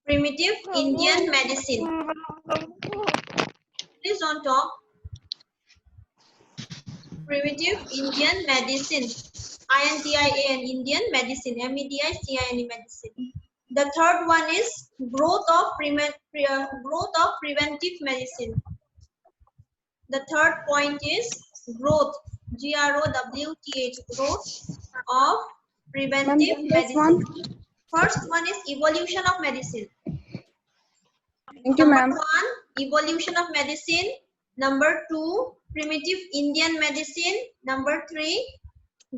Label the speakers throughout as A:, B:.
A: Primitive Indian medicine. Please don't talk. Primitive Indian medicine. INDIAN, Indian medicine. MEDICINE, medicine. The third one is growth of preventive medicine. The third point is growth. GROWTH, growth of preventive medicine. First one is evolution of medicine.
B: Thank you,
A: Number
B: ma'am.
A: one, evolution of medicine. Number two, primitive Indian medicine. Number three,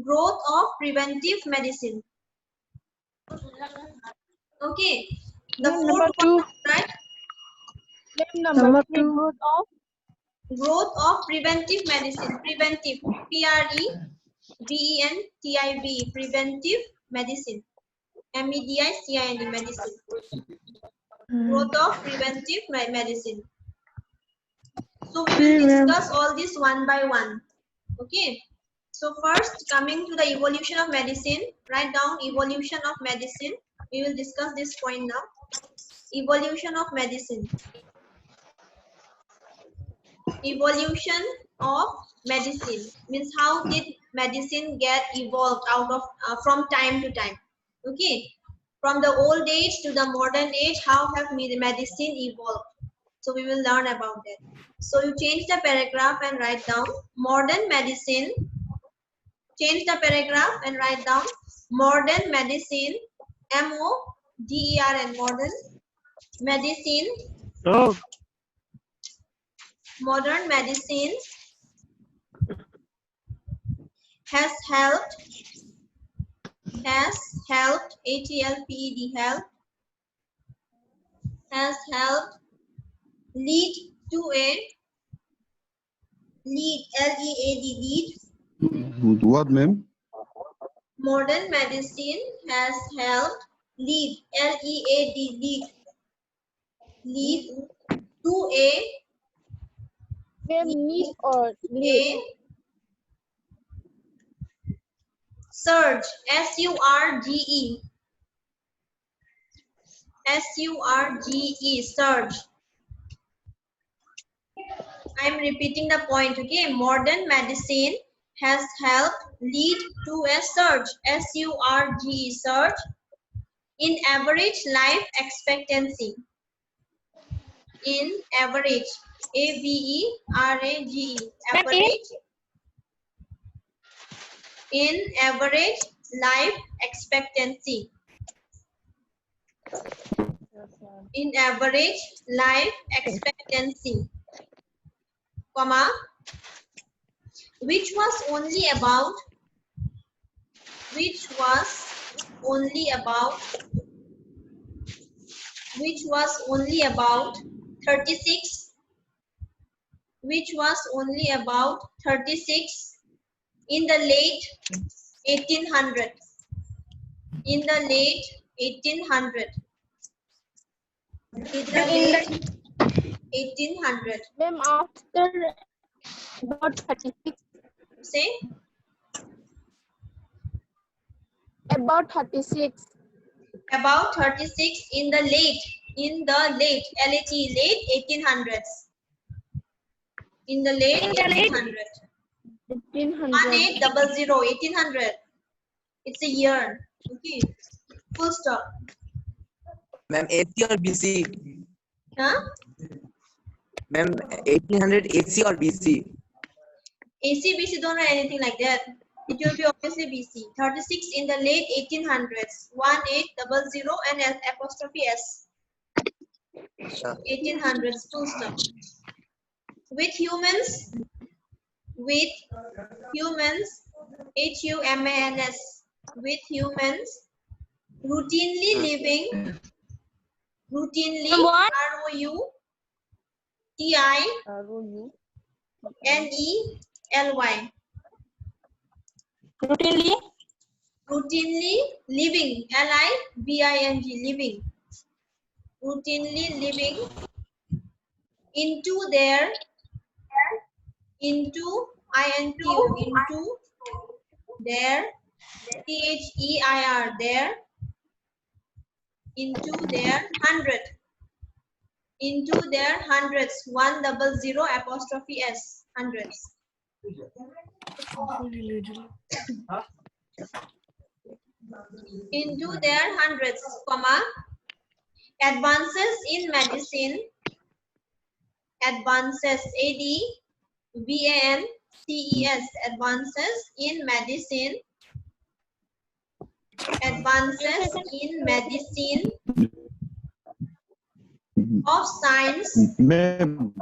A: growth of preventive medicine. Okay. The
B: Number
A: fourth
B: two.
A: one, right?
B: Number two.
A: Growth of preventive medicine. Preventive. PREVENTIV. Preventive medicine. MEDICINE, medicine. Growth of preventive medicine. So we will discuss all this one by one. Okay. So first, coming to the evolution of medicine, write down evolution of medicine. We will discuss this point now. Evolution of medicine. Evolution of medicine means how did medicine get evolved out of from time to time. Okay. From the old age to the modern age, how have medicine evolved? So we will learn about that. So you change the paragraph and write down modern medicine. Change the paragraph and write down modern medicine. MODERN, modern medicine.
B: Oh.
A: Modern medicine has helped. HELPED, help. Has helped lead to a lead, LEAD, lead.
C: What, ma'am?
A: Modern medicine has helped lead, LEAD, lead. Lead to a surge, SURGE. SURGE, surge. I am repeating the point, okay? Modern medicine has helped lead to a surge, SURGE, surge, in average life expectancy. In average, AVERAGE, average. In average life expectancy. In average life expectancy, comma, which was only about 36, in the late 1800. In the late 1800. In the late 1800.
B: Ma'am, after about 36.
A: Say
B: About 36.
A: about 36 in the late late 1800s. In the late 1800s. 1800. 1800. It's a year. Okay. Full stop.
D: Ma'am, AC or BC?
A: Huh?
D: Ma'am, 1800 AC or BC?
A: AC, BC, don't write anything like that. It will be obviously BC. 36 in the late 1800s. 1800 and apostrophe S.
D: Sure.
A: 1800s, full stop. With humans, HUMANS, with humans, routinely living, ROUTINELY, routinely living, LIVING, living, routinely living into their, into their, THEIR, their into their hundreds, 100 apostrophe s, hundreds. Into their hundreds, comma, advances in medicine, advances, ADVANCES, advances in medicine, advances in medicine of science,
C: Ma'am.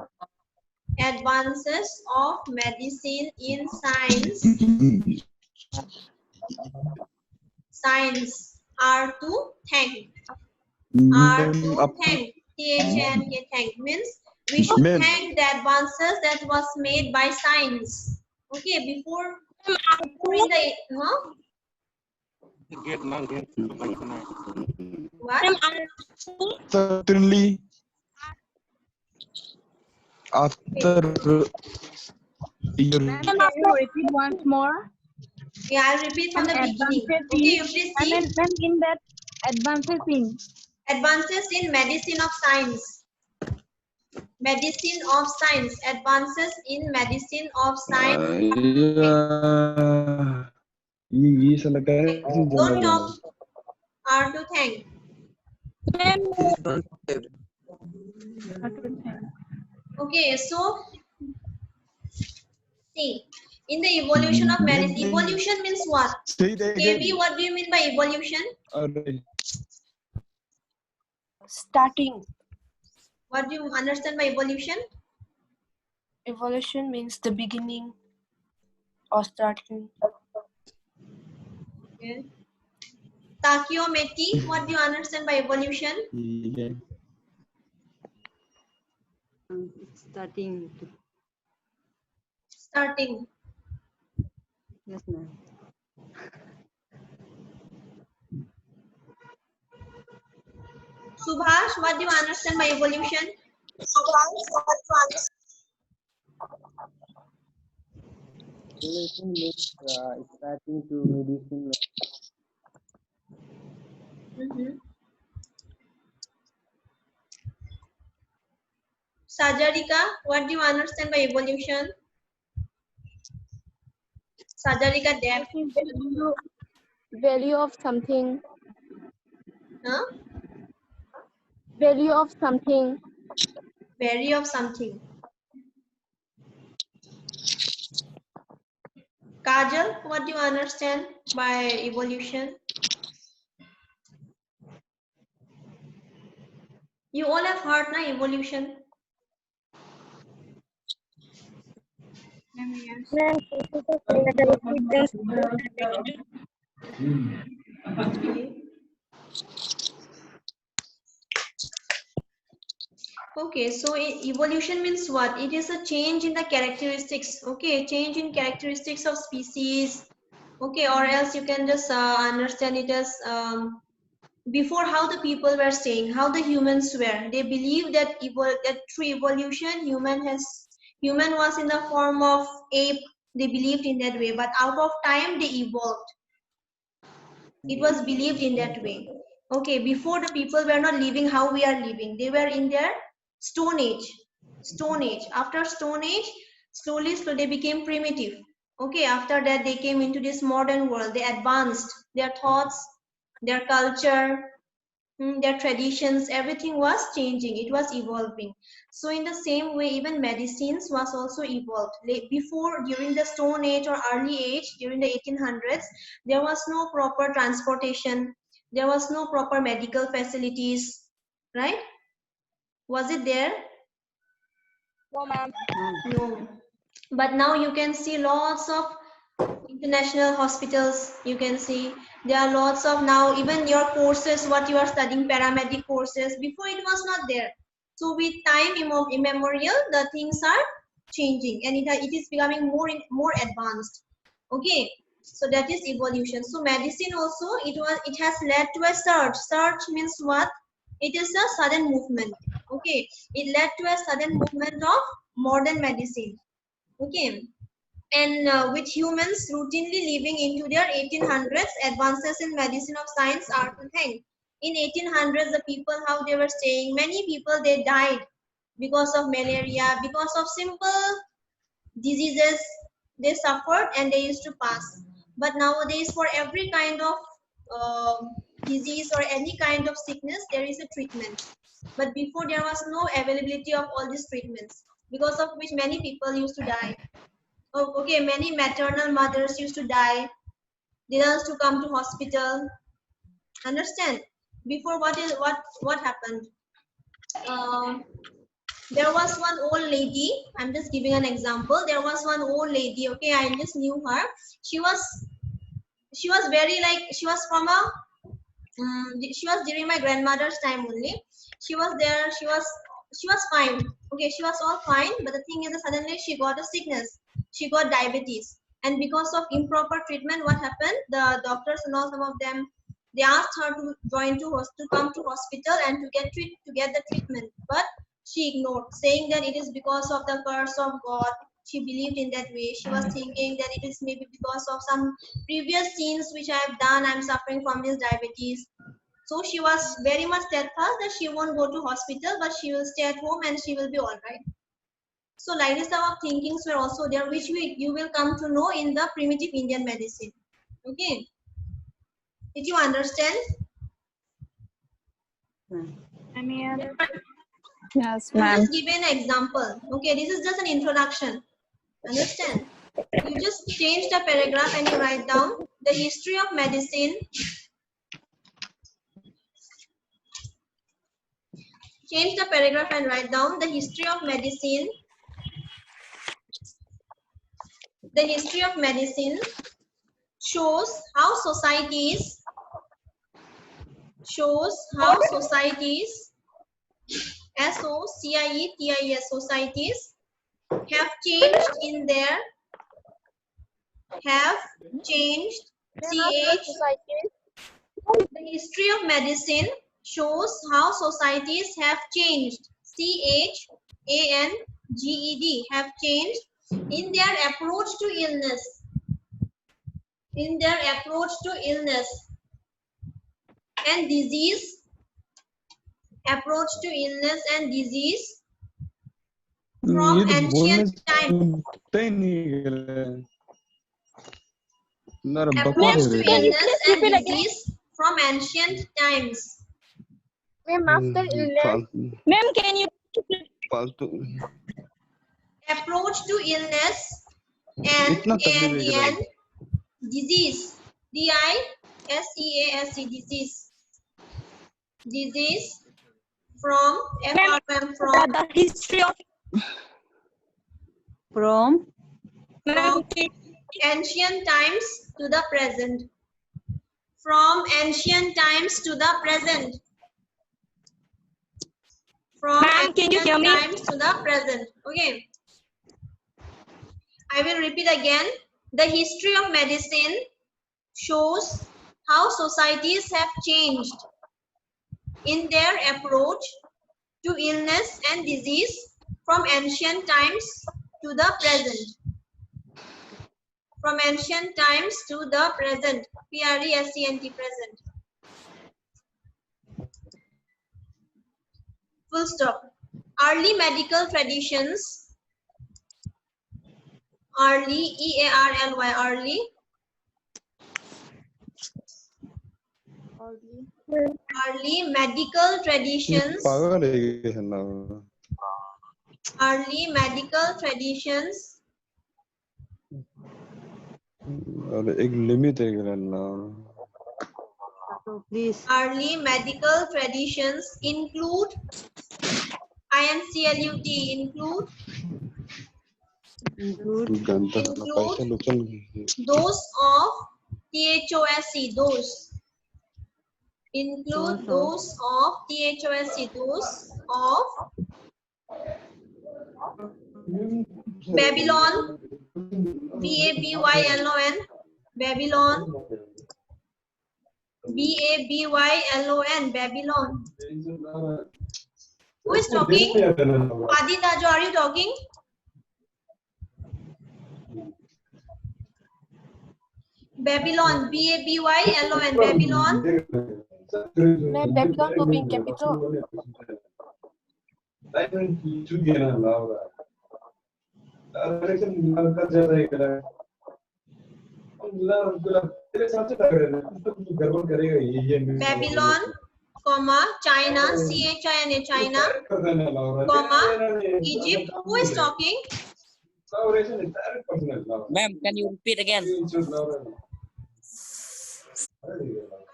A: advances of medicine in science, science are to thank, are to thank, THANK, thank means we should
C: Ma'am.
A: thank the advances that was made by science. Okay, before in the, huh? What?
C: Certainly, after your
B: Ma'am, can you repeat once more?
A: Yeah, I'll repeat from the beginning.
B: Advances
A: Okay,
B: in,
A: you please
B: I
A: see.
B: mean, in that advances in.
A: Advances in medicine of science. Medicine of science. Advances in medicine of science.
C: ये साला कैसे
A: Don't
C: जमा
A: talk.
C: देना
A: Are to thank.
D: Please don't save.
A: Okay, so see, in the evolution of medicine, evolution means what?
C: Say that
A: KB,
C: again.
A: what do you mean by evolution?
C: Alright.
E: Starting.
A: What do you understand by evolution?
E: Evolution means the beginning or starting.
A: Okay. Takio Meti, what do you understand by evolution?
C: Yeah.
F: Starting.
A: Starting.
F: Yes, ma'am.
A: Subhash, what do you understand by evolution?
F: Evolution means starting to medicine.
A: Sajarika, what do you understand by evolution? Sajarika Dev.
B: Value of something.
A: Huh?
B: Value of something.
A: Value of something. Kajal, what do you understand by evolution? You all have heard na evolution. Okay, so evolution means what? It is a change in the characteristics. Okay, change in characteristics of species. Okay, or else you can just understand it as before how the people were staying, how the humans were. They believe that that through evolution, human was in the form of ape. They believed in that way, but out of time they evolved. It was believed in that way. Okay, before the people were not living how we are living. They were in their stone age. Stone age. After stone age, slowly they became primitive. Okay, after that they came into this modern world. They advanced their thoughts, their culture, their traditions, everything was changing. It was evolving. So in the same way, even medicines was also evolved. Before, during the stone age or early age, during the 1800s, there was no proper transportation, there was no proper medical facilities, right? Was it there?
B: No, ma'am.
A: No. But now you can see lots of international hospitals. You can see there are lots of now, even your courses, what you are studying, paramedic courses, before it was not there. So with time immemorial, the things are changing and it is becoming more advanced. Okay, so that is evolution. So medicine also, it has led to a surge means what? It is a sudden movement. Okay, it led to a sudden movement of modern medicine. Okay, and with humans routinely living into their 1800s, advances in medicine of science are to thank. In 1800s, the people how they were staying, many people they died because of malaria, because of simple diseases they suffered and they used to pass. But nowadays, for every kind of disease or any kind of sickness, there is a treatment. But before there was no availability of all these treatments, because of which many people used to die. Oh, okay, many maternal mothers used to die. They used to come to hospital. Understand? Before what happened? There was one old lady. I'm just giving an example. There was one old lady. Okay, I just knew her. She was very like she was from a she was during my grandmother's time only. She was there. She was fine. Okay, she was all fine. But the thing is that suddenly she got a sickness. She got diabetes, and because of improper treatment, what happened? The doctors and all, some of them, they asked her to come to hospital and to get the treatment, but she ignored, saying that it is because of the curse of God. She believed in that way. She was thinking that it is maybe because of some previous sins which I have done. I'm suffering from this diabetes. So she was very much steadfast that she won't go to hospital, but she will stay at home and she will be all right. So like this type of thinkings were also there, which you will come to know in the primitive Indian medicine. Okay. Did you understand?
B: Yes,
A: I'll
B: ma'am.
A: just give you an example. Okay, this is just an introduction. Understand? You just change the paragraph and you write down the history of medicine. Change the paragraph and write down the history of medicine. The history of medicine shows how societies SOCIETIES societies have changed in their The history of medicine shows how societies have changed CHANGED have changed in their approach to illness and disease from
C: ये तो बोलने
A: ancient times.
C: सुनते ही नहीं है। मेरा बकवास
A: Approach
C: हो
A: to
C: रही है।
A: illness and disease from ancient times.
B: Ma'am, after illness.
C: फालतू
B: Ma'am, can you?
C: फालतू
A: Approach to illness and
C: इतना तकलीफ है
A: ANDN disease DISEASE disease from FRM from
B: The history of
F: From
A: ancient times to the present. From ancient times to the present. From
B: Ma'am, can you hear
A: ancient
B: me?
A: times to the present. Okay. I will repeat again. The history of medicine shows how societies have changed in their approach to illness and disease from ancient times to the present. From ancient times to the present. PRESENT present. Full stop. Early medical traditions. Early EARLY early. Early medical traditions.
C: पागल है ये ना।
A: Early medical traditions.
C: और एक limit है ना।
F: so please
A: Early medical traditions include INCLUD include
C: गंदा सा पैसा लुचन
A: those of THOSC those include those of THOSC those of Babylon BABYLON Babylon BABYLON Babylon. Who is talking? Adita, are you talking? Babylon BABYLON Babylon
B: Ma'am, Babylon to being capital.
A: Babylon, comma, China, China, China, comma, Egypt. Who is talking?
D: Ma'am, can you repeat again?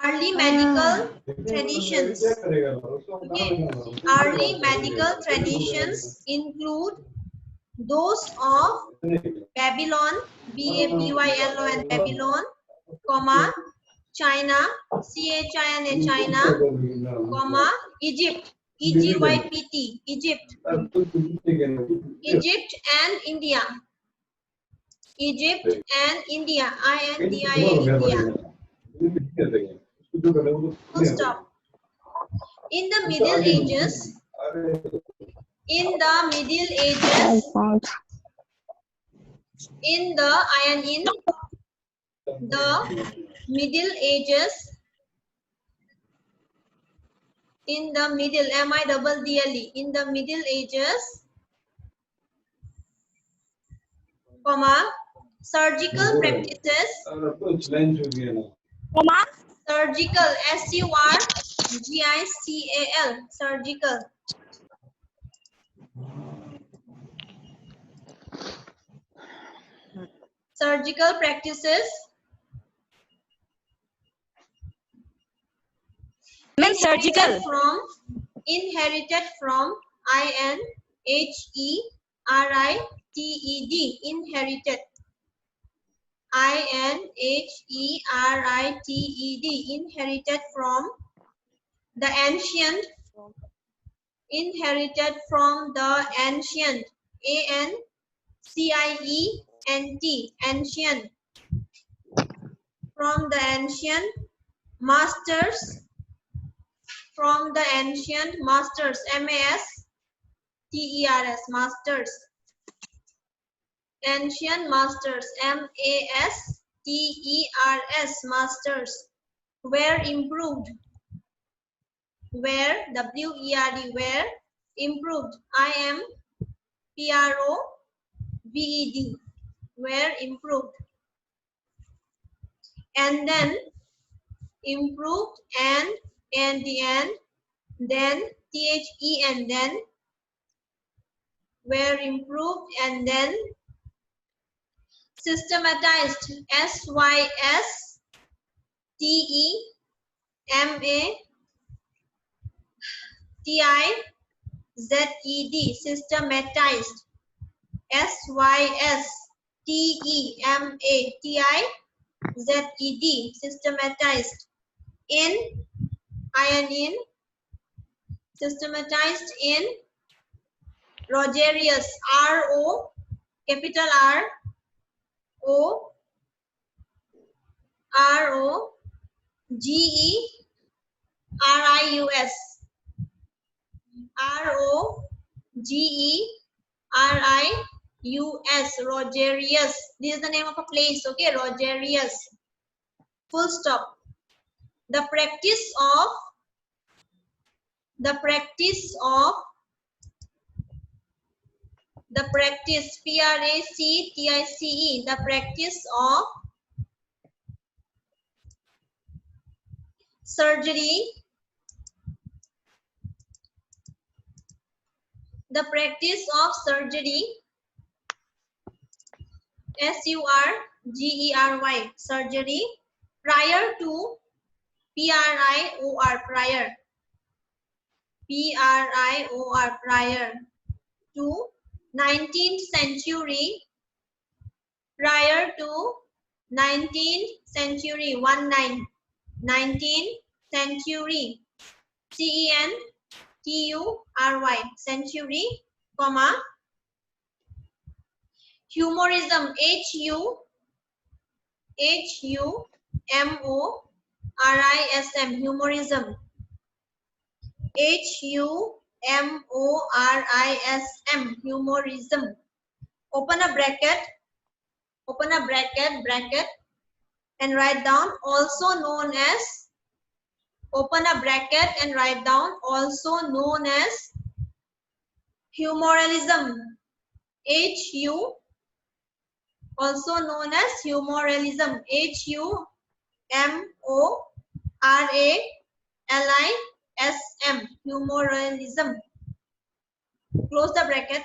A: Early medical traditions. Okay. Early medical traditions include those of Babylon, Babylon, Babylon, comma, China, China, China, comma, Egypt, Egypt, Egypt, Egypt and India, Egypt and India, India. Full stop. In the Middle Ages, in the Middle Ages, in the Middle Ages, in the middle, MIDDLE, in the Middle Ages, comma, surgical practices,
B: Comma.
A: surgical, SURGICAL, surgical. Surgical practices
B: Ma'am, surgical.
A: inherited from INHERITED, inherited, INHERITED, inherited from the ancient, inherited from the ancient, ANCIENT, ancient, from the ancient masters, from the ancient masters, MASTERS, masters, ancient masters, MASTERS, masters, were improved, were, WERD, were improved, IMPROVED, were improved, and then improved, and the end, then, THEN, then, were improved, and then systematized, SYSTEMATIZED, systematized, SYSTEMATIZED, systematized, in, systematized in Rogerius, RO, capital ROGERIUS, ROGERIUS, Rogerius. This is the name of a place, okay? Rogerius. Full stop. The practice, PRACTICE, the practice of surgery, the practice of surgery, SURGERY, surgery, prior to, PRIOR, prior, prior to 19th century, prior to 19th century, 19th century, CENTURY, century, comma, humorism, HUMORISM, humorism, HUMORISM, humorism. Open a bracket, bracket, and write down, also known as open a bracket and write down, also known as humoralism. H-U, also known as humoralism. H-U-M-O-R-A-L-I-S-M. Humoralism. Close the bracket.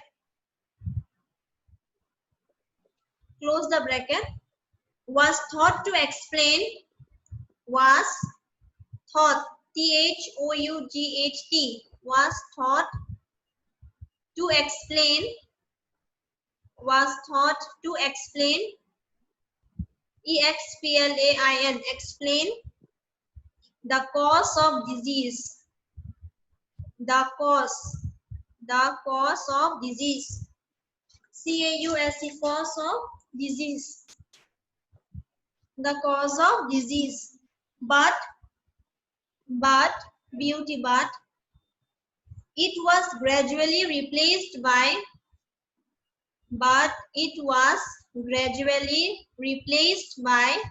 A: Close the bracket. Was thought to explain. Was thought. T-H-O-U-G-H-T. Was thought to explain. Was thought to explain. E-X-P-L-A-I-N. Explain the cause of disease. The cause of disease. C-A-U-S-E. Cause of disease. The cause of disease. But beauty, but it was gradually replaced by. But it was gradually replaced by.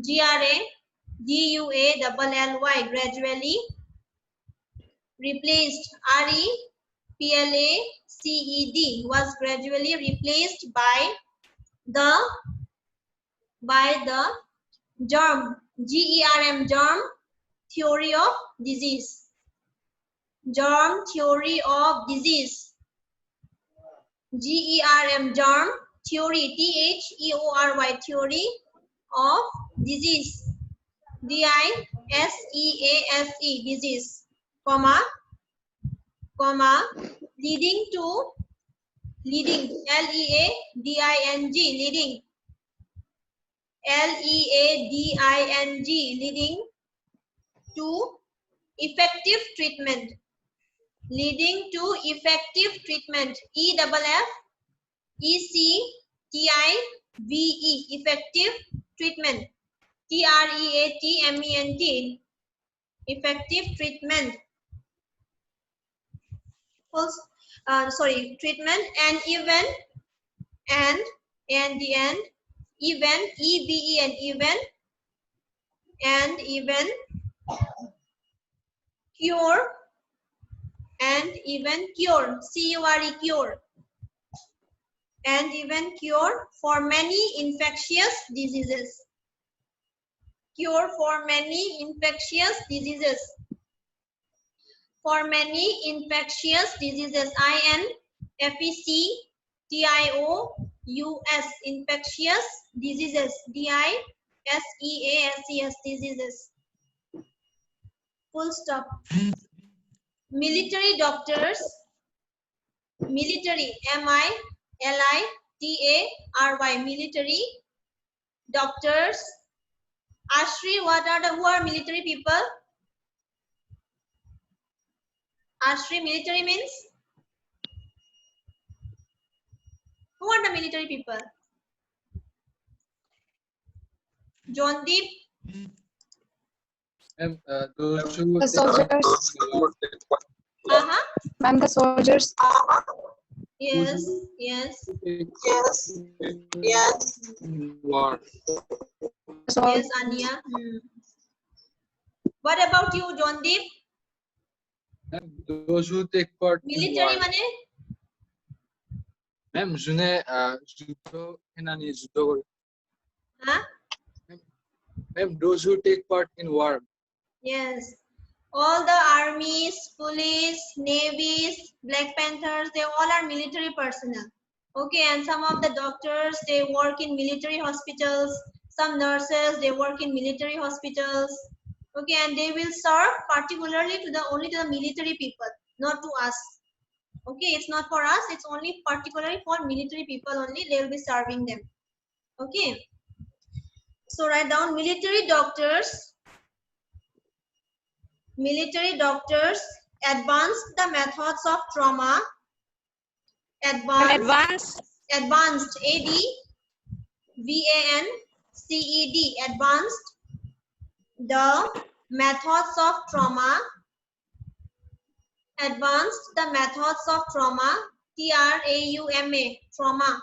A: G-R-A-D-U-A-L-L-Y. Gradually replaced. R-E-P-L-A-C-E-D. Was gradually replaced by the germ. G-E-R-M. Germ theory of disease. Germ theory of disease. G-E-R-M. Germ theory. T-H-E-O-R-Y. Theory of disease. D-I-S-E-A-S-E. Disease. Comma. Leading to. Leading. L-E-A-D-I-N-G. Leading. L-E-A-D-I-N-G. Leading to effective treatment. Leading to effective treatment. E-F-F-E-C-T-I-V-E. Effective treatment. T-R-E-A-T-M-E-N-T. Effective treatment. Treatment and even and the end. Even, E-V-E-N. Even and even cure. And even cure. C-U-R-E. Cure. And even cure for many infectious diseases. Cure for many infectious diseases. For many infectious diseases. I-N-F-E-C-T-I-O-U-S. Infectious diseases. D-I-S-E-A-S-E-S. Diseases. Full stop. Military doctors. Military. M-I-L-I-T-A-R-Y. Military doctors. Ashri, who are military people? Ashri, military means? Who are the military people? Jondeep?
G: Those who
B: The soldiers. Ma'am, the soldiers.
A: Yes.
G: War.
A: Yes, Anya. What about you, Jondeep?
G: Those who take part
A: Military
G: in war.
A: mane?
G: Ma'am, june judo enani judo. Ma'am, those who take part in war.
A: Yes. All the armies, police, navies, Black Panthers, they all are military personnel. Okay, and some of the doctors, they work in military hospitals. Some nurses, they work in military hospitals. Okay, and they will serve particularly only to the military people, not to us. Okay, it's not for us, it's only particularly for military people only, they will be serving them. Okay, so write down military doctors. Military doctors advanced the methods of trauma. Advanced. A-D-V-A-N-C-E-D. Advanced the methods of trauma. Advanced the methods of trauma. T-R-A-U-M-A. Trauma.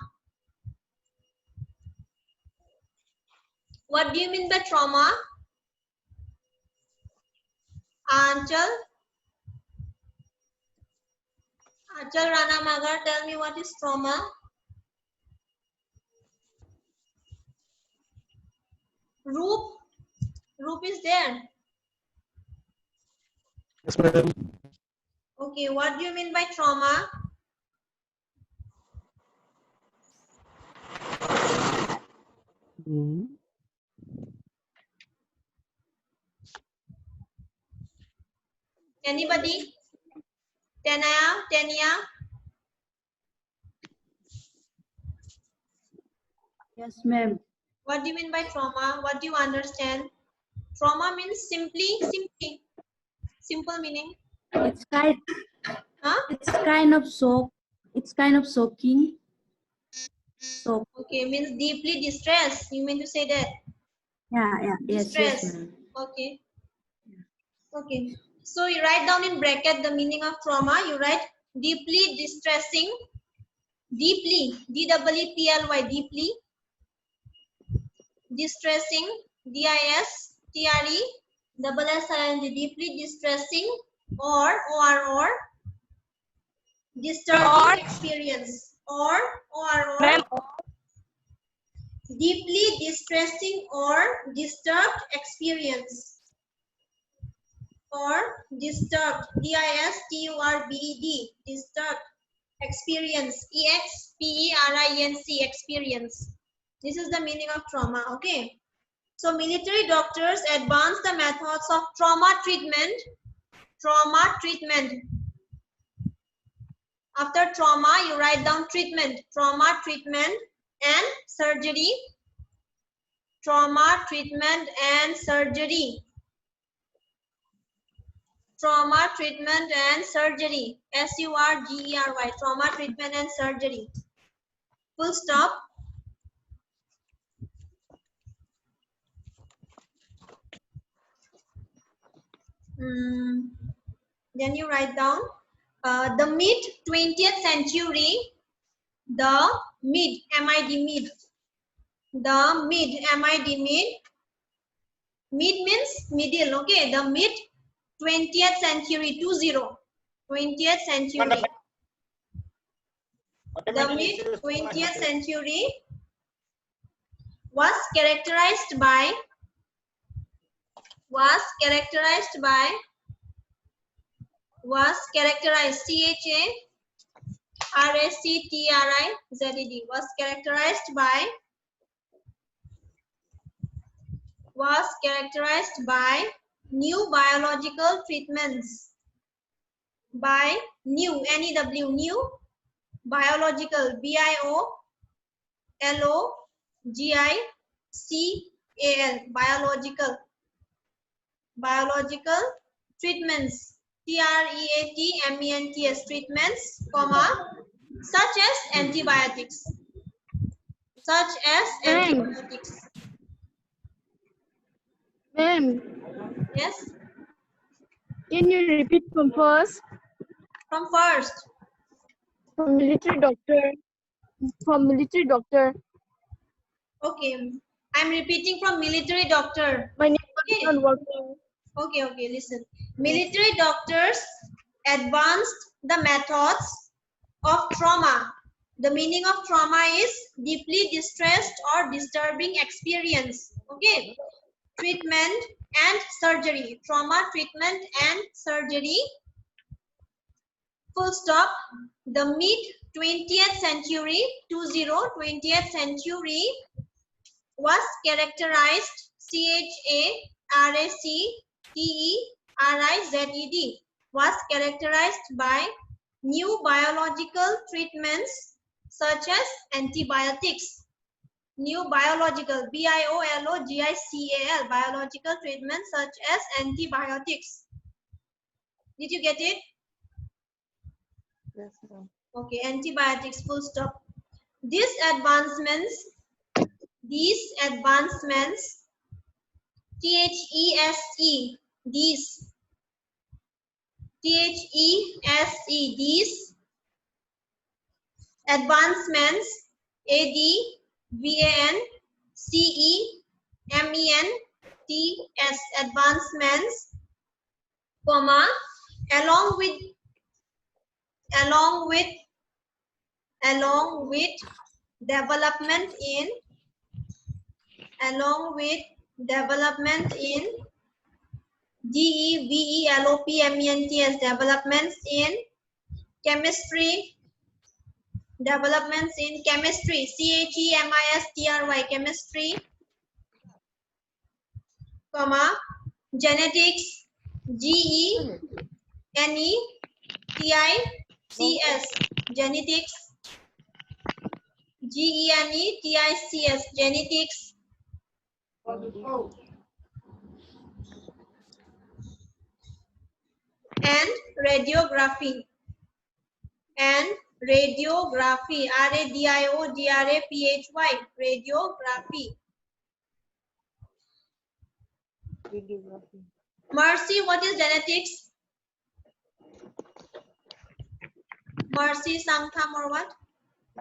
A: What do you mean by trauma? Anchal Rana Magar, tell me what is trauma? Roop is there.
H: Yes, madam.
A: Okay, what do you mean by trauma? Anybody? Tania?
F: Yes, ma'am.
A: What do you mean by trauma? What do you understand? Trauma means simple meaning.
F: It's kind.
A: Huh?
F: It's kind of shock. It's kind of shocking. So
A: Okay, means deeply distressed. You mean to say that?
F: yeah. Yes,
A: Distress.
F: ma'am.
A: Okay. Okay. So you write down in bracket the meaning of trauma. You write deeply distressing. Deeply. D-E-E-P-L-Y. Deeply. Distressing. D-I-S-T-R-E-S-S-I-N-G. Deeply distressing or disturbing experience. Or
B: Ma'am,
A: deeply distressing or disturbed experience. Or disturbed, D-I-S-T-U-R-B-E-D, disturbed experience, E-X-P-E-R-I-N-C, experience. This is the meaning of trauma, okay? So military doctors advance the methods of trauma treatment. After trauma, you write down treatment, trauma treatment and surgery. Trauma treatment and surgery. Trauma treatment and surgery. S-U-R-G-E-R-Y. Trauma treatment and surgery. Full stop. Then you write down the mid 20th century. The mid, M-I-D, mid. The mid, M-I-D, mid. Mid means middle, okay? The mid 20th century, 20th century. The mid 20th century was characterized by C-H-A-R-A-C-T-R-I-Z-E-D, was characterized by new biological treatments. By new, N-E-W, new biological, B-I-O-L-O-G-I-C-A-L, biological treatments, T-R-E-A-T-M-E-N-T-S, treatments, comma, such as antibiotics.
B: ma'am,
A: Yes,
B: can you repeat from first?
A: from first.
B: From military doctor.
A: Okay, I'm repeating from military doctor.
B: My network is
A: Okay.
B: not working.
A: Okay, listen. Military doctors advanced the methods of trauma. The meaning of trauma is deeply distressed or disturbing experience. Okay. Treatment and surgery. Trauma, treatment and surgery. Full stop. The mid 20th century, 20th century was characterized, C-H-A-R-A-C-T-E-R-I-Z-E-D, was characterized by new biological treatments such as antibiotics. New biological, B-I-O-L-O-G-I-C-A-L, biological treatments such as antibiotics. Did you get it?
F: yes, ma'am.
A: Okay, antibiotics, full stop. These advancements, T-H-E-S-E, these advancements, A-D-V-A-N-C-E-M-E-N-T-S, advancements, comma, along with development in DEVELOPMENTS, developments in chemistry, CHEMISTRY, chemistry, comma, genetics, GENETICS, genetics, GENETICS, genetics, and radiography, radiography, radiography. Mercy, what is genetics? Mercy, Sangtham, or what?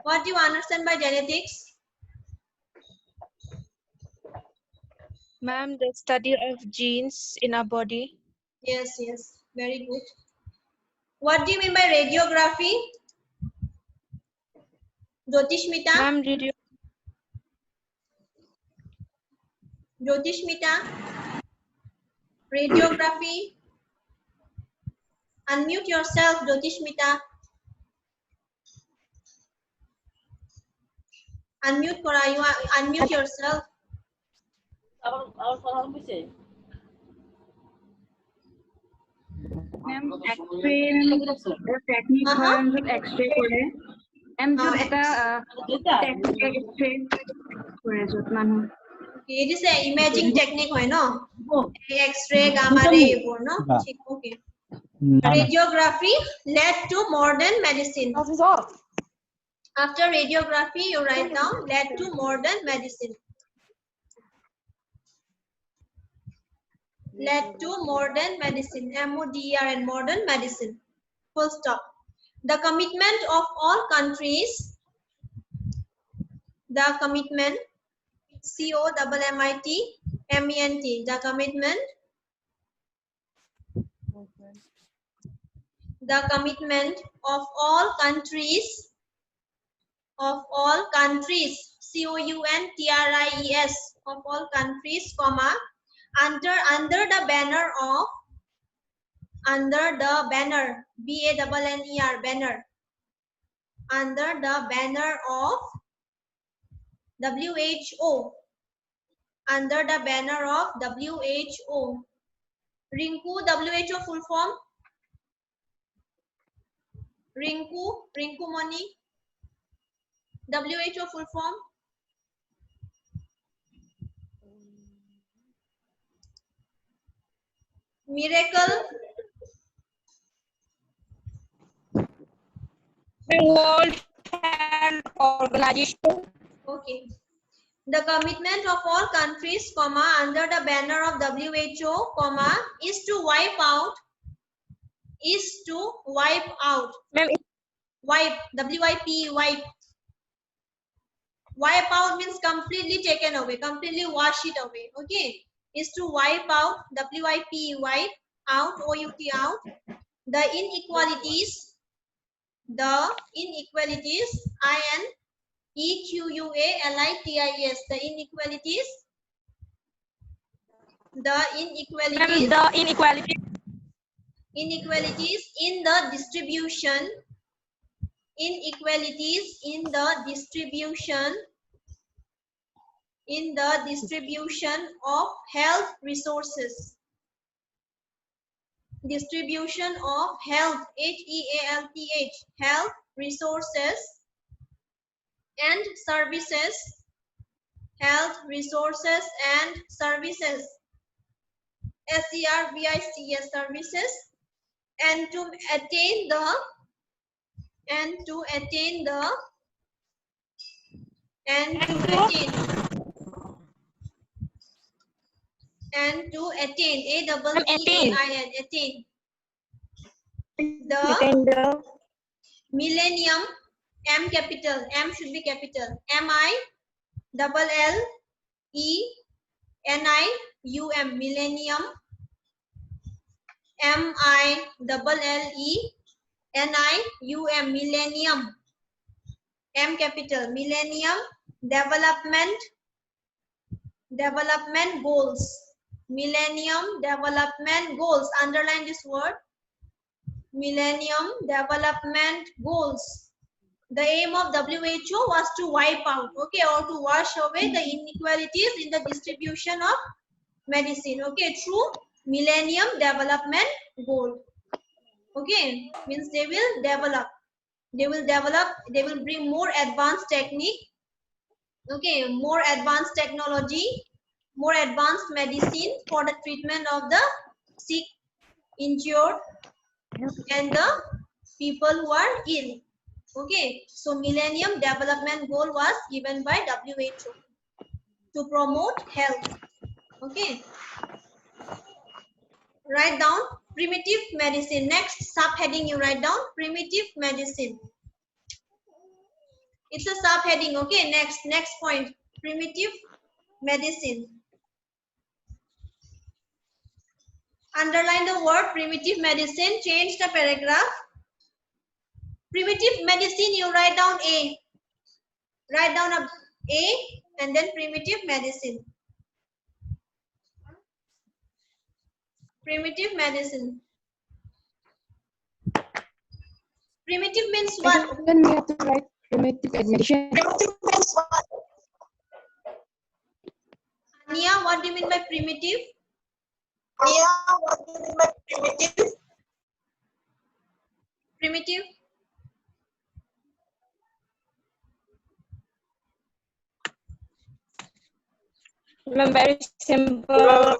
A: What do you understand by genetics?
B: Ma'am, the study of genes in our body.
A: Yes, very good. What do you mean by radiography? Jyotishmita?
B: Ma'am,
A: Jyotishmita? Radiography? Unmute yourself, Jyotishmita. Unmute Kora, you unmute yourself.
F: Ma'am, X-ray technique হয় য'ত X-ray কৰে X-ray কৰে য'ত মানুহ
A: It is a imaging technique, no? X-ray, gamma ray, no? Okay. Radiography led to modern medicine. After radiography, you write down led to modern medicine. Led to modern medicine, MODERN, modern medicine. Full stop. The commitment of all countries, the commitment, COMMITMENT, the commitment, of all countries, COUNTRIES, of all countries, comma, under the banner of, BANNER, banner, under the banner of WHO, under the banner of WHO. Rinku, WHO full form? Rinku Moni, WHO full form? Miracle?
B: World Health Organization.
A: Okay. The commitment of all countries, comma, under the banner of WHO, comma, is to wipe out.
B: Ma'am,
A: Wipe, WIPE, wipe. Wipe out means completely taken away, completely wash it away. Okay. Is to wipe out, WIPE, wipe out, OUT, out. The inequalities, INEQUALITIES, the inequalities, inequalities in the distribution, of health resources, HEALTH, health resources and services, SERVICES, services, and to attain the the millennium, M capital, M should be capital, MILLENNIUM, MILLENIUM, millennium. M capital, millennium development goals. Millennium development goals. Underline this word. Millennium development goals. The aim of WHO was to wipe out, okay, or to wash away the inequalities in the distribution of medicine, okay, through Millennium Development Goal. Okay, means they will bring more advanced technique, okay, more advanced technology, more advanced medicine for the treatment of the sick, injured, and the people who are ill. Okay, so Millennium Development Goal was given by WHO to promote health. Okay, write down primitive medicine. Next subheading you write down primitive medicine. It's a subheading. Okay, next point, primitive medicine. Underline the word primitive medicine. Change the paragraph. Primitive medicine, you write down A. Write down a and then primitive medicine. Primitive medicine. Primitive means what?
B: Then we have to write primitive medicine.
A: Ania, what do you mean by primitive? Primitive.
E: Very simple,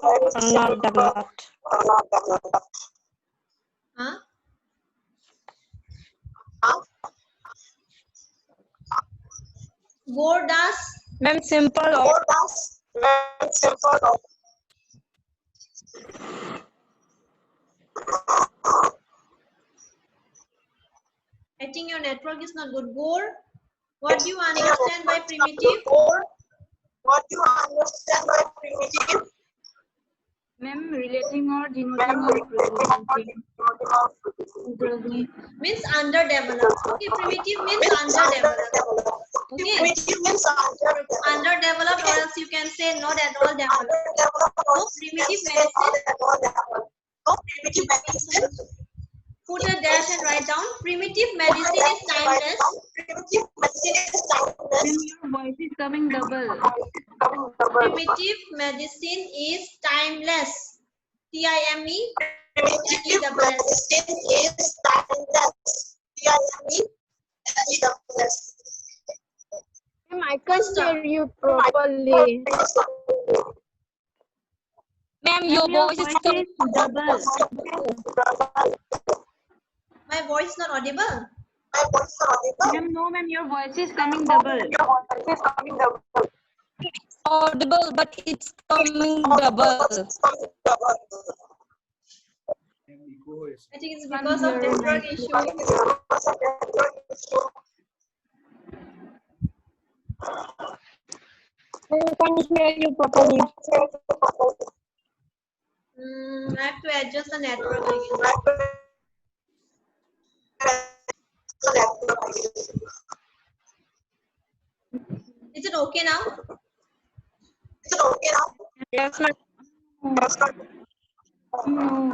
E: not developed.
A: Huh? Gordas.
E: Ma'am, simple or
A: I think your network is not good. Gore. What do you understand by primitive?
F: Ma'am, relating or denoting or representing.
A: Means underdeveloped. Okay, primitive means underdeveloped. Okay. Underdeveloped, or else you can say not at all developed. So primitive medicine. Put a dash and write down. Primitive medicine is timeless.
F: Ma'am, your voice is coming double.
A: Primitive medicine is timeless. T-I-M-E.
B: Ma'am, I can't hear you properly.
E: ma'am, your voice is coming
F: double.
A: My voice is not audible.
F: Ma'am, no, ma'am, your voice is coming double.
E: audible, but it's coming double.
A: I think it's because of network issue.
E: I can't hear you properly.
A: I have to adjust the network again. Is it okay now?
E: Yes, ma'am. No.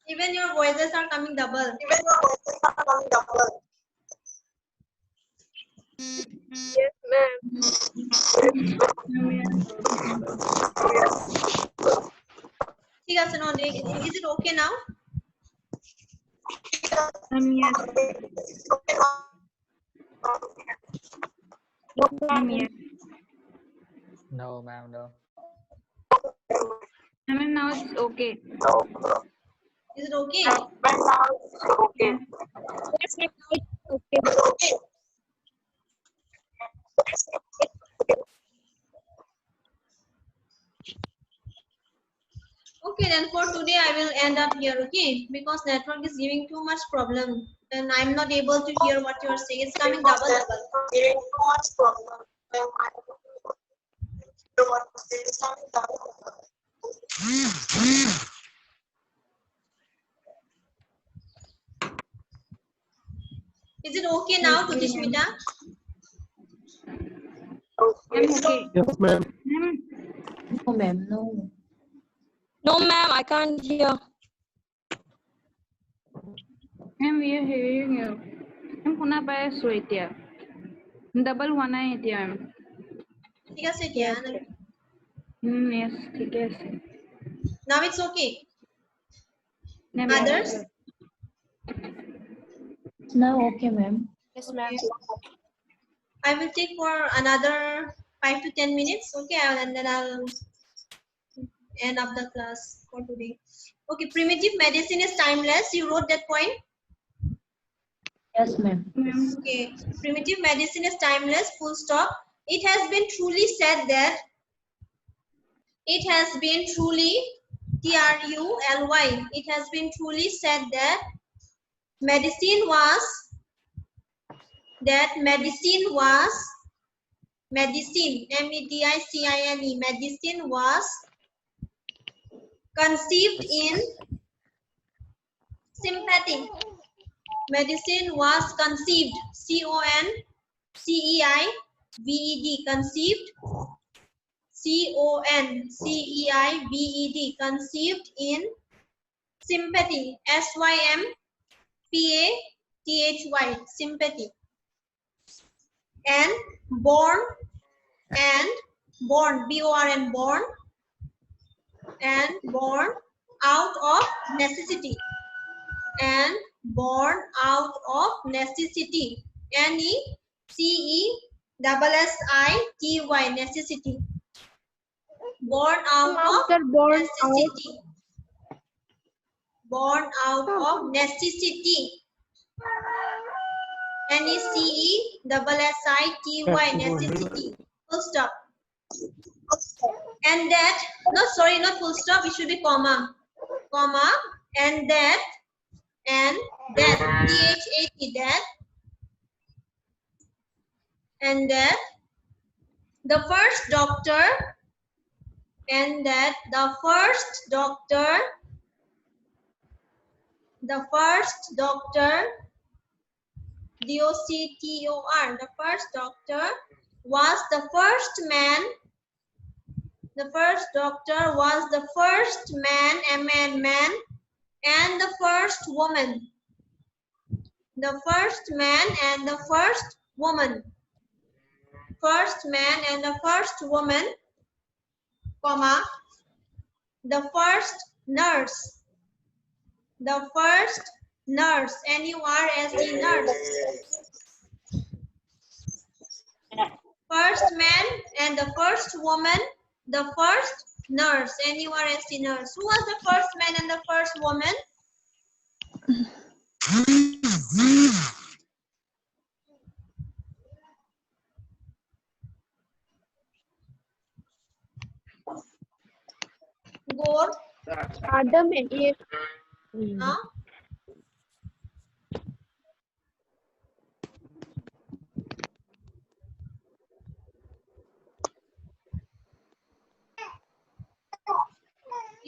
A: Even your voices are coming double.
B: Yes, ma'am.
A: ठीक है सुनो, is it okay now?
D: No, ma'am, no.
F: Ma'am, now it's okay.
A: Is it okay?
E: Yes, ma'am. Okay.
A: Okay, then for today I will end up here, okay? Because network is giving too much problem and I'm not able to hear what you are saying. It's coming double. Is it okay now, Tudishmita?
B: I'm okay.
H: Yes, ma'am.
B: Ma'am,
F: No, ma'am, no.
E: No, ma'am, I can't hear.
B: ma'am, we are hearing you. I'm শুনা পাই আছো এতিয়া। Double হোৱা নাই এতিয়া ma'am.
A: ঠিক আছে এতিয়া।
B: Yes, ঠিকে আছে।
A: Now it's okay.
B: Ma'am,
A: Others?
F: Now, okay, ma'am.
E: Yes, ma'am.
A: I will take for another 5 to 10 minutes. Okay, and then I'll end up the class for today. Okay, primitive medicine is timeless. You wrote that point?
F: Yes, ma'am.
B: Ma'am,
A: Okay, primitive medicine is timeless, full stop. It has been truly said that, it has been truly, T-R-U-L-Y, it has been truly said that medicine was, M-E-D-I-C-I-N-E, medicine was conceived in sympathy. Medicine was conceived, C-O-N-C-E-I-V-E-D, conceived, C-O-N-C-E-I-V-E-D, conceived in sympathy, S-Y-M-P-A-T-H-Y, sympathy, and born, B-O-R-N, born, and born out of necessity, and born out of necessity, N-E-C-E-S-S-I-T-Y, necessity, born out of
B: after born out,
A: necessity, born out of necessity, N-E-C-E-S-S-I-T-Y, necessity, full stop. And that, no, sorry, not full stop, it should be comma, and that, T-H-A-T, that, and that the first doctor, and that the first doctor, D-O-C-T-O-R, the first doctor was the first man, the first doctor was the first man, man, and the first woman, the first man and the first woman, first man and the first woman, comma, the first nurse, N-U-R-S-E, nurse, first man and the first woman, the first nurse, N-U-R-S-E, nurse. Who was the first man and the first woman? Gore?
B: Adam and Eve.
A: Huh?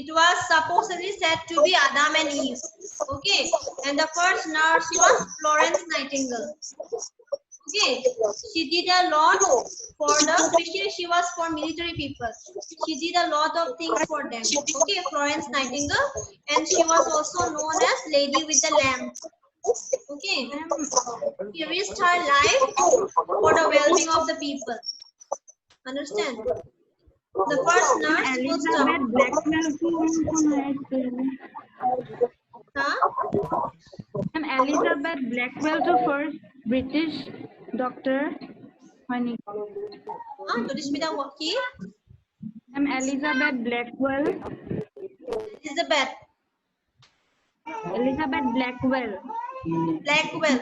A: It was supposedly said to be Adam and Eve. Okay, and the first nurse was Florence Nightingale. Okay, she did a lot for the, especially she was for military people. She did a lot of things for them. Okay, Florence Nightingale, and she was also known as Lady with the Lamp. Okay, she risked her life for the well-being of the people. Understand? The first nurse was
B: Elizabeth Blackwell too,
A: huh?
B: and Elizabeth Blackwell to first British doctor. Honey.
A: Tudishmita Waki,
B: I'm Elizabeth Blackwell.
A: Elizabeth
B: Blackwell.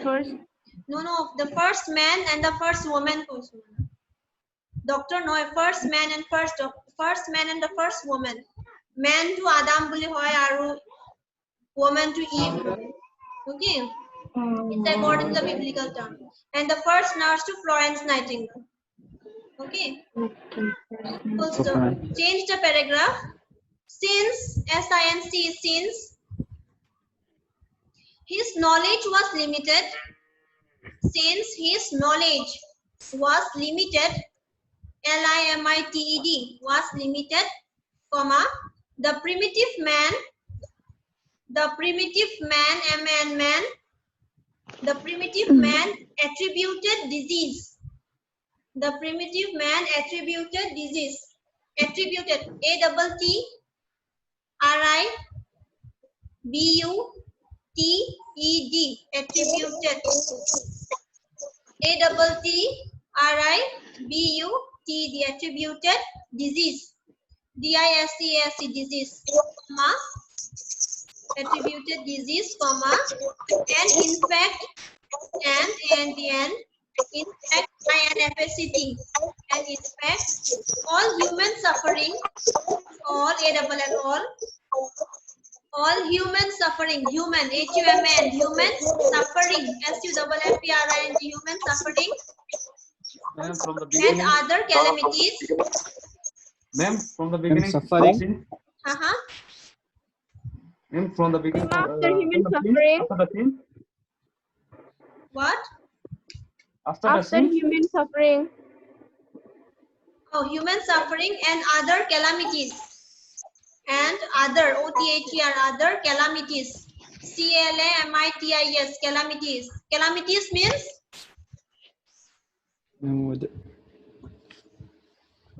B: First,
A: No, the first man and the first woman. Doctor no, first man and the first woman. Man to Adam boli hoy aru woman to Eve. Okay, it's according to the biblical term. And the first nurse to Florence Nightingale. Okay.
B: Okay.
A: Full stop. Change the paragraph. Since since his knowledge was limited. Since his knowledge was limited. limited was limited, comma, the primitive man man the primitive man attributed disease. The primitive man attributed disease. Attributed, attributed, attributed, attributed disease, disease, comma, attributed disease, comma, and infect, and infect INFACT, and infect all human suffering, all human suffering, human, HUMN, human suffering, SUFFERING, human suffering,
H: Ma'am, from the
A: and
H: beginning.
A: other calamities.
H: Ma'am, from the beginning.
I: Suffering.
H: Ma'am, from the beginning.
B: After human suffering.
H: After the scene.
A: What?
H: After the scene.
B: Human suffering.
A: Oh, human suffering and other calamities. And other, OTHER, other calamities. CLAMITIS, calamities. Calamities means?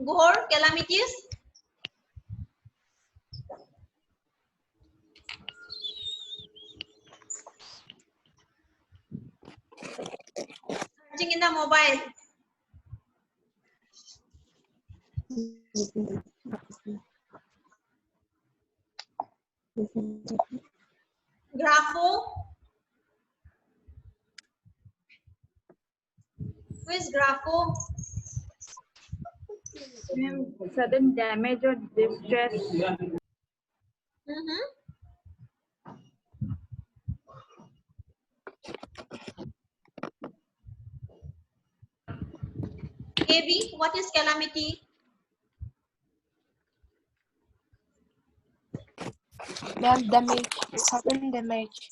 A: Gore, calamities? Searching in the mobile. Grapho. Who is Grapho?
B: Sudden damage or distress.
A: AB, what is calamity?
E: Damage, sudden damage.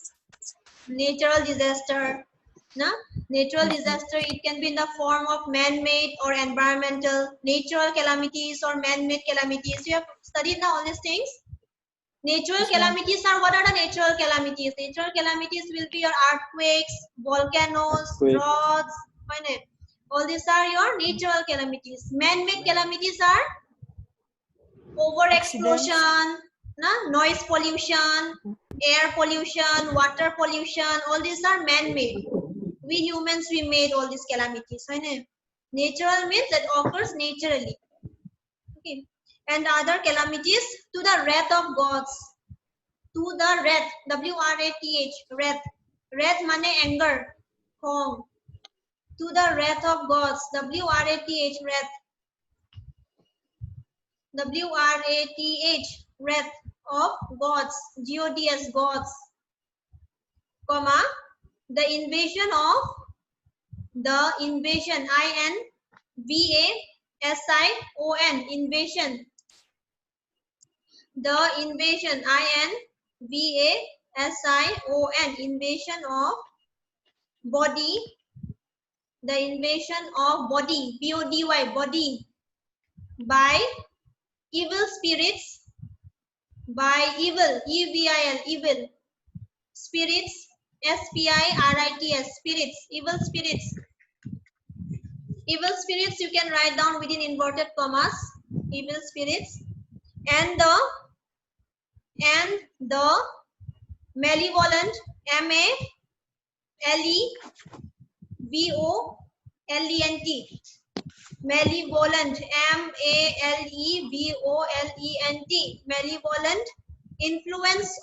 A: Natural disaster. No? Natural disaster, it can be in the form of man-made or environmental, natural calamities or man-made calamities. You have studied now all these things. Natural calamities are, what are the natural calamities? Natural calamities will be your earthquakes, volcanoes, droughts, all these are your natural calamities. Man-made calamities are overexplosion, noise pollution, air pollution, water pollution, all these are man-made. We humans, we made all these calamities. Natural means that occurs naturally. Okay. And other calamities, to the wrath of gods. To the wrath, W-R-A-T-H, wrath. Wrath mane anger, hong. To the wrath of gods, W-R-A-T-H, wrath. W-R-A-T-H, wrath of gods, G-O-D-S, gods, comma, the invasion, I-N-V-A-S-I-O-N, invasion, the invasion, I-N-V-A-S-I-O-N, invasion of body, the invasion of body, B-O-D-Y, body, by evil spirits, by evil, E-V-I-L, evil spirits, S-P-I-R-I-T-S, spirits, evil spirits. Evil spirits you can write down within inverted commas, evil spirits, and the malevolent, M-A-L-E-V-O-L-E-N-T, malevolent, M-A-L-E-V-O-L-E-N-T, malevolent influence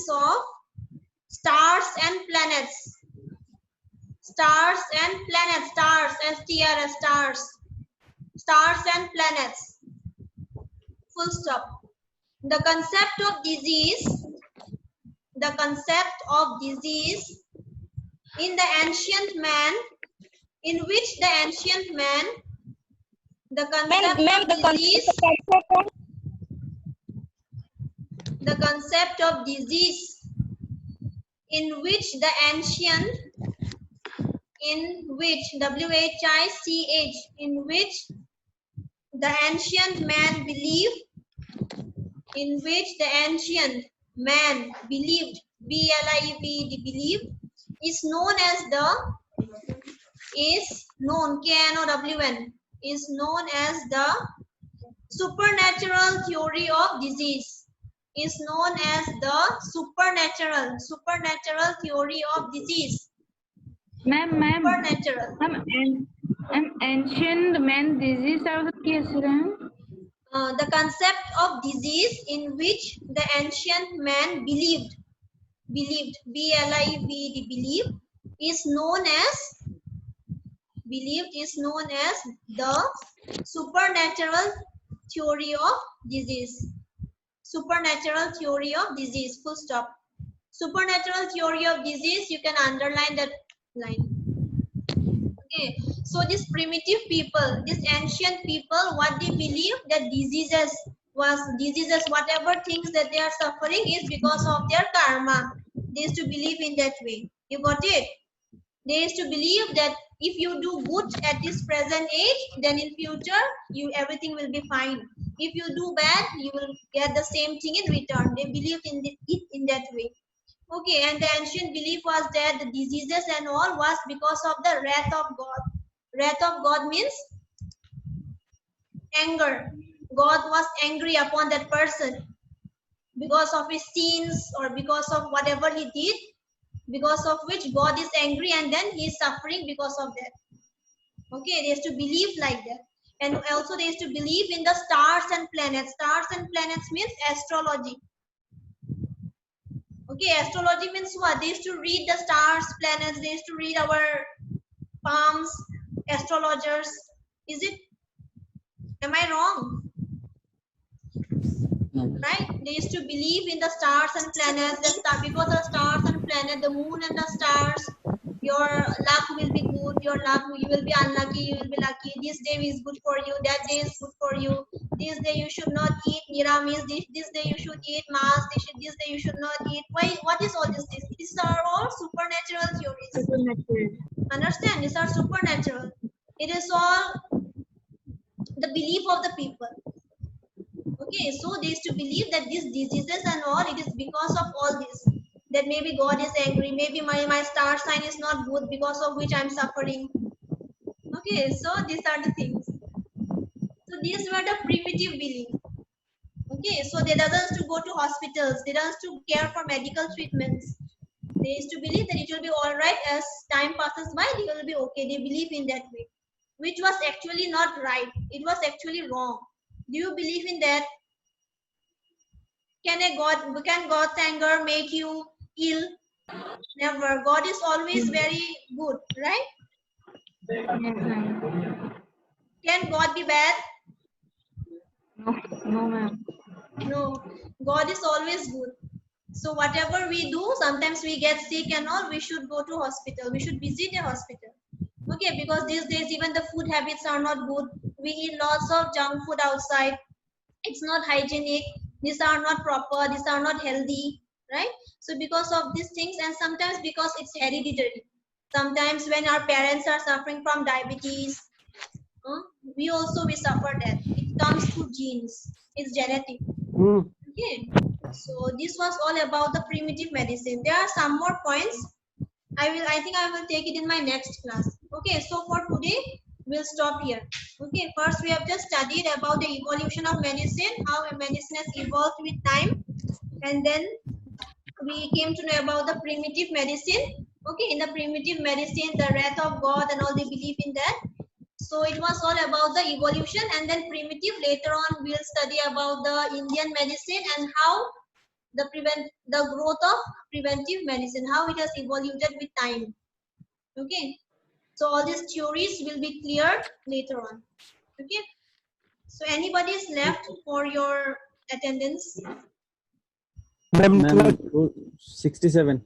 A: of stars and planets. Stars and planets, stars, S-T-R-S, stars. Stars and planets. Full stop. The concept of disease in the ancient man in which the ancient man, the
E: Ma'am,
A: concept
E: ma'am,
A: of
E: the
A: disease,
E: concept
A: the concept of disease in which the ancient, in which, WHICH, in which the ancient man believed, in which the ancient man believed, BLIEVED, believed, is known as the, is known, KNOWN, is known as the supernatural theory of disease, is known as the supernatural theory of disease.
B: Ma'am,
A: Supernatural.
B: ancient man disease আৰু কি আছিলে?
A: The concept of disease in which the ancient man believed, BLIEVED, believed, is known as, the supernatural theory of disease. Supernatural theory of disease, full stop. Supernatural theory of disease, you can underline that line. Okay, so these primitive people, these ancient people, what they believe, that diseases, whatever things that they are suffering is because of their karma. They used to believe in that way. You got it? They used to believe that if you do good at this present age, then in future everything will be fine. If you do bad, you will get the same thing in return. They believed in it in that way. Okay, and the ancient belief was that the diseases and all was because of the wrath of God. Wrath of God means anger. God was angry upon that person because of his sins or because of whatever he did, because of which God is angry, and then he is suffering because of that. Okay, they used to believe like that. And also they used to believe in the stars and planets. Stars and planets means astrology. Okay, astrology means what? They used to read the stars, planets, they used to read our palms, astrologers. Is it? Am I wrong? Right? They used to believe in the stars and planets, because the stars and planets, the moon and the stars, your luck will be good, you will be unlucky, you will be lucky. This day is good for you, that day is good for you. This day you should not eat niramis, this day you should eat mas, this day you should not eat. Why? What is all this? These are all supernatural theories. Understand? These are supernatural. It is all the belief of the people. Okay, so they used to believe that these diseases and all, it is because of all this. That maybe God is angry, maybe my star sign is not good, because of which I'm suffering. Okay, so these are the things. So these were the primitive belief. Okay, so they doesn't to go to hospitals, they doesn't to care for medical treatments. They used to believe that it will be all right as time passes by, they will be okay. They believe in that way, which was actually not right. It was actually wrong. Do you believe in that? Can God's anger make you ill? Never. God is always very good, right? Can God be bad?
B: No, ma'am.
A: No. God is always good. So whatever we do, sometimes we get sick and all, we should go to hospital. We should visit a hospital. Okay, because these days even the food habits are not good. We eat lots of junk food outside. It's not hygienic. These are not proper. These are not healthy, right? So because of these things, and sometimes because it's hereditary. Sometimes when our parents are suffering from diabetes, we suffer that. It comes through genes. It's genetic. Okay. So this was all about the primitive medicine. There are some more points. I think I will take it in my next class. Okay. So for today, we'll stop here. Okay. First, we have just studied about the evolution of medicine, how medicine has evolved with time, and then we came to know about the primitive medicine. Okay. In the primitive medicine, the wrath of God and all, they believe in that. So it was all about the evolution, and then primitive. Later on, we'll study about the Indian medicine and how the growth of preventive medicine, how it has evolved with time. Okay. So all these theories will be cleared later on. Okay. So anybody is left for your attendance?
I: Ma'am, 67.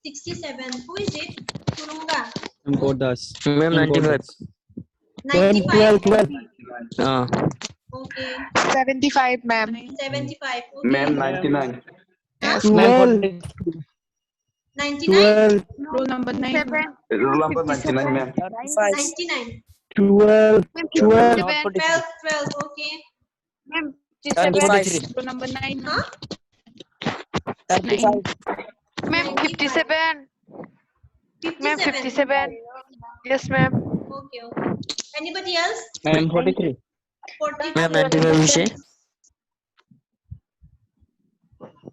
A: 67. Who is it? Turunga.
I: Ma'am, 95.
A: 95. Okay.
J: 75, ma'am.
A: 75. Okay.
H: Ma'am, 99.
J: Yes,
I: 12.
A: 99.
J: Roll number 9.
H: Roll number 99, ma'am.
A: 99.
I: 12.
A: 12. 12. Okay.
I: 43.
J: Roll number 9.
A: Huh?
J: 9.
A: Ma'am, 57. 57.
J: Yes, ma'am.
A: Okay. Okay. Anybody else?
I: Ma'am, 43.
A: 42.
I: Ma'am, 95 विषय.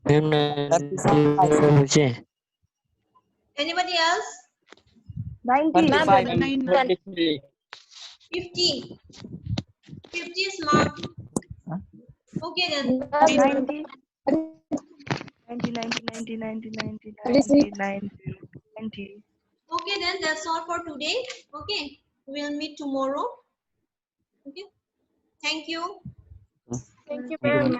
I: Ma'am, 95 विषय.
A: Anybody else?
I: 35.
J: 9.
I: 43.
A: 50. 50 is marked. Okay then.
J: 90. 90.
A: Okay then. That's all for today. Okay. We'll meet tomorrow. Okay. Thank you.
J: Thank you, ma'am.